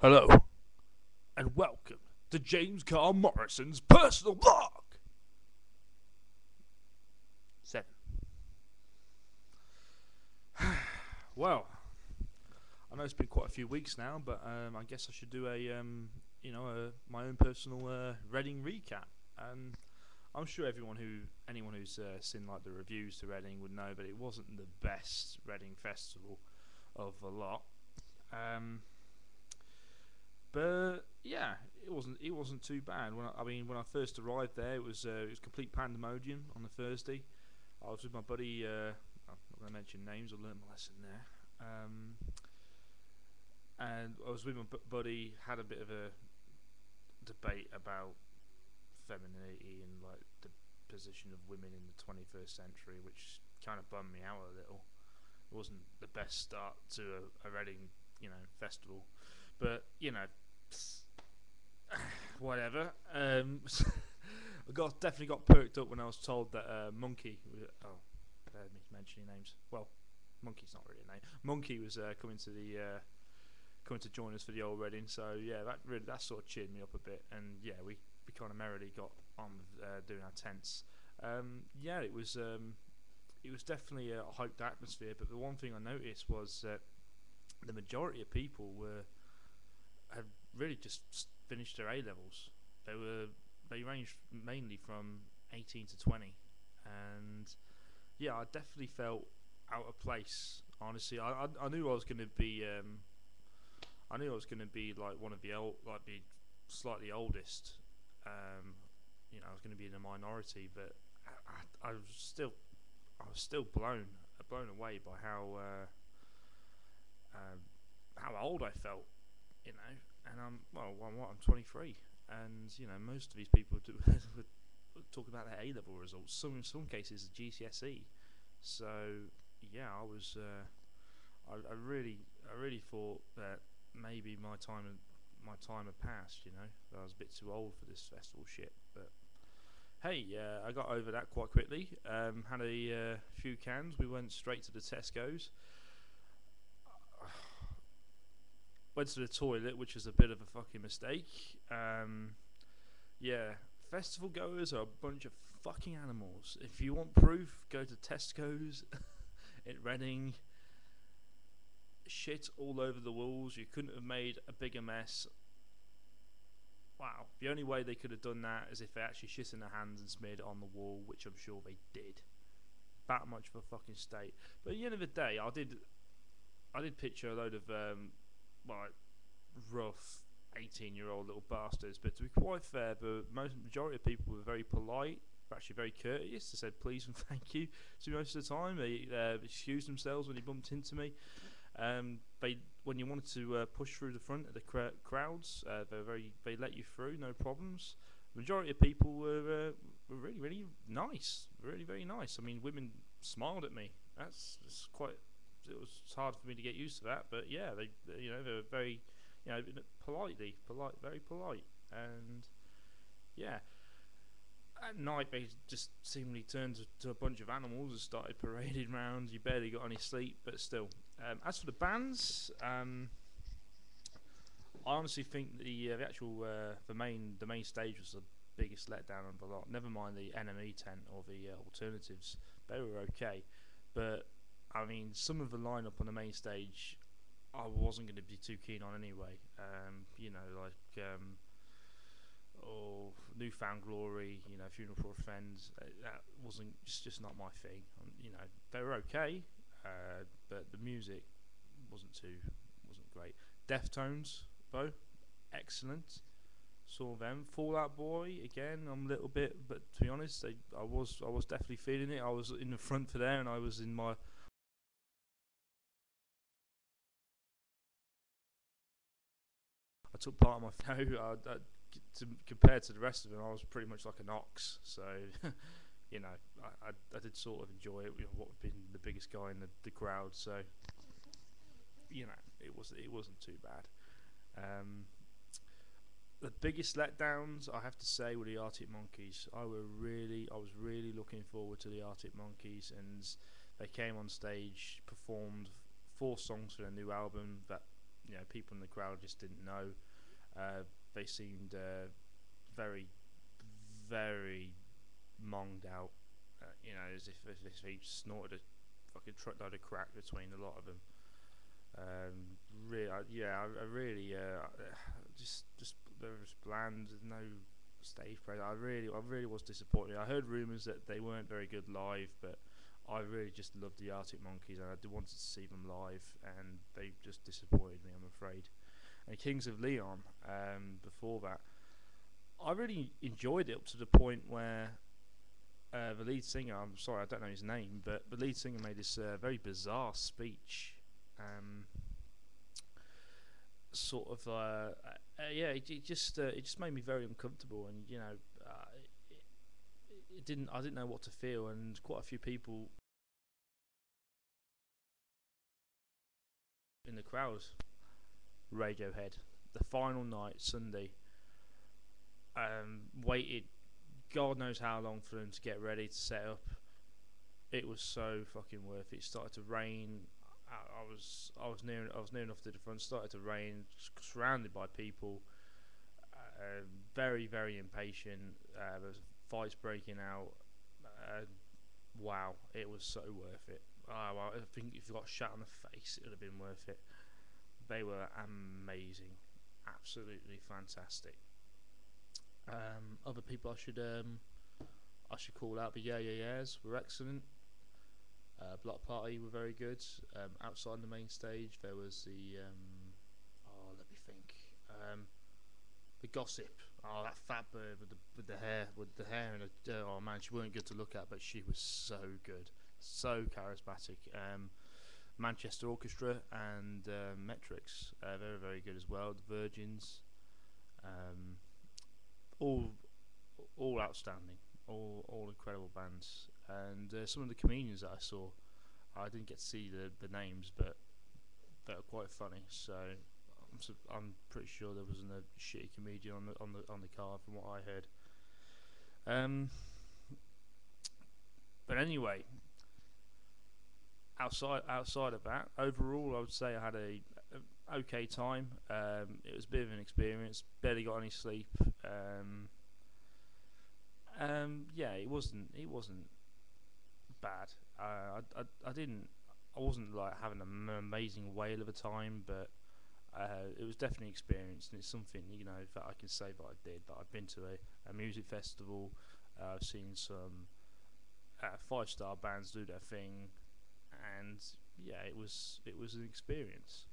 Hello, and welcome to James Karl Morrison's personal blog. 7. Well, I know it's been quite a few weeks now, but I guess I should do my own personal Reading recap. I'm sure anyone who's seen like the reviews to Reading would know that it wasn't the best Reading festival of a lot. Um, But yeah, it wasn't too bad. When I first arrived there, it was complete pandemonium on the Thursday. I was with my buddy. I'm not going to mention names. I learned my lesson there. And I was with my buddy. Had a bit of a debate about femininity and like the position of women in the 21st century, which kind of bummed me out a little. It wasn't the best start to a Reading, festival, but whatever. Definitely got perked up when I was told that Monkey. Me mentioning names. Well, Monkey's not really a name. Monkey was coming to join us for the old Reading. So yeah, that sort of cheered me up a bit. And yeah, we kind of merrily got on with doing our tents. Yeah, it was definitely a hyped atmosphere. But the one thing I noticed was that the majority of people had really just finished their A levels. They ranged mainly from 18 to 20, and yeah, I definitely felt out of place. Honestly, I knew I was going to be like one of the the slightly oldest. I was going to be in a minority, but I was still blown away by how old I felt. And I'm 23, and most of these people would talk about their A level results. In some cases GCSE. So yeah, I really thought that maybe my time had passed. That I was a bit too old for this festival shit. But hey, I got over that quite quickly. Had a few cans. We went straight to the Tesco's. Went to the toilet, which was a bit of a fucking mistake. Yeah, festival goers are a bunch of fucking animals. If you want proof, go to Tesco's in Reading. Shit all over the walls. You couldn't have made a bigger mess. Wow. The only way they could have done that is if they actually shit in their hands and smeared it on the wall, which I'm sure they did. That much of a fucking state. But at the end of the day, I did picture a load of like rough 18-year-old little bastards. But to be quite fair, the majority of people were very polite, actually very courteous. They said please and thank you to me most of the time. They excused themselves when they bumped into me. When you wanted to push through the front of the crowds, they let you through, no problems. The majority of people were really really nice, really very nice. I mean, women smiled at me. That's quite. It was hard for me to get used to that, but yeah, they were very, very polite, and yeah. At night, they just seemingly turned to a bunch of animals and started parading round. You barely got any sleep, but still. As for the bands, I honestly think the main stage was the biggest letdown of the lot. Never mind the NME tent or the alternatives; they were okay, but I mean, some of the lineup on the main stage, I wasn't going to be too keen on anyway. Or Newfound Glory, Funeral for a Friend. That wasn't. It's just not my thing. They were okay, but the music wasn't great. Deftones, though, excellent. Saw them. Fall Out Boy again. I'm a little bit, but to be honest, I was definitely feeling it. I was in the front for there, and I was in my. I took part of my compared to the rest of them, I was pretty much like an ox. So, I did sort of enjoy it. What been the biggest guy in the crowd, so it wasn't too bad. The biggest letdowns, I have to say, were the Arctic Monkeys. I was really looking forward to the Arctic Monkeys, and they came on stage, performed 4 songs for their new album that people in the crowd just didn't know. They seemed very, very monged out. As if he snorted a fucking truckload of crack between a lot of them. I really just they were just bland. There's no stage presence. I really was disappointed. I heard rumours that they weren't very good live, but I really just loved the Arctic Monkeys, and I wanted to see them live, and they just disappointed me, I'm afraid. And Kings of Leon, before that, I really enjoyed it up to the point where the lead singer, I'm sorry, I don't know his name, but the lead singer made this very bizarre speech. Um, sort of, yeah, it just made me very uncomfortable, and it didn't. I didn't know what to feel, and quite a few people in the crowd. Radiohead, the final night, Sunday. Waited God knows how long for them to get ready to set up. It was so fucking worth it. It started to rain. I was near enough to the front. Started to rain, surrounded by people. Very very impatient. There was fights breaking out. Wow, it was so worth it. Oh, well, I think if you got shot on the face, it would have been worth it. They were amazing, absolutely fantastic. Other people I should call out, but yeahs were excellent. Block Party were very good. Outside the main stage, there was let me think, the Gossip. Oh, that fat bird with the hair and oh man, she weren't good to look at, but she was so good, so charismatic. Manchester Orchestra and Metrics, very very good as well. The Virgins, um, all all outstanding, all incredible bands, and some of the comedians that I saw, I didn't get to see the names, but they were quite funny. So I'm pretty sure there wasn't a shitty comedian on the card from what I heard. Um, but anyway, outside of that, overall, I would say I had a okay time. It was a bit of an experience. Barely got any sleep. Yeah, it wasn't bad. I didn't. I wasn't like having an amazing whale of a time, but it was definitely experienced, and it's something that I can say that I did. That I've been to a music festival. I've seen some 5-star bands do their thing, and yeah, it was an experience.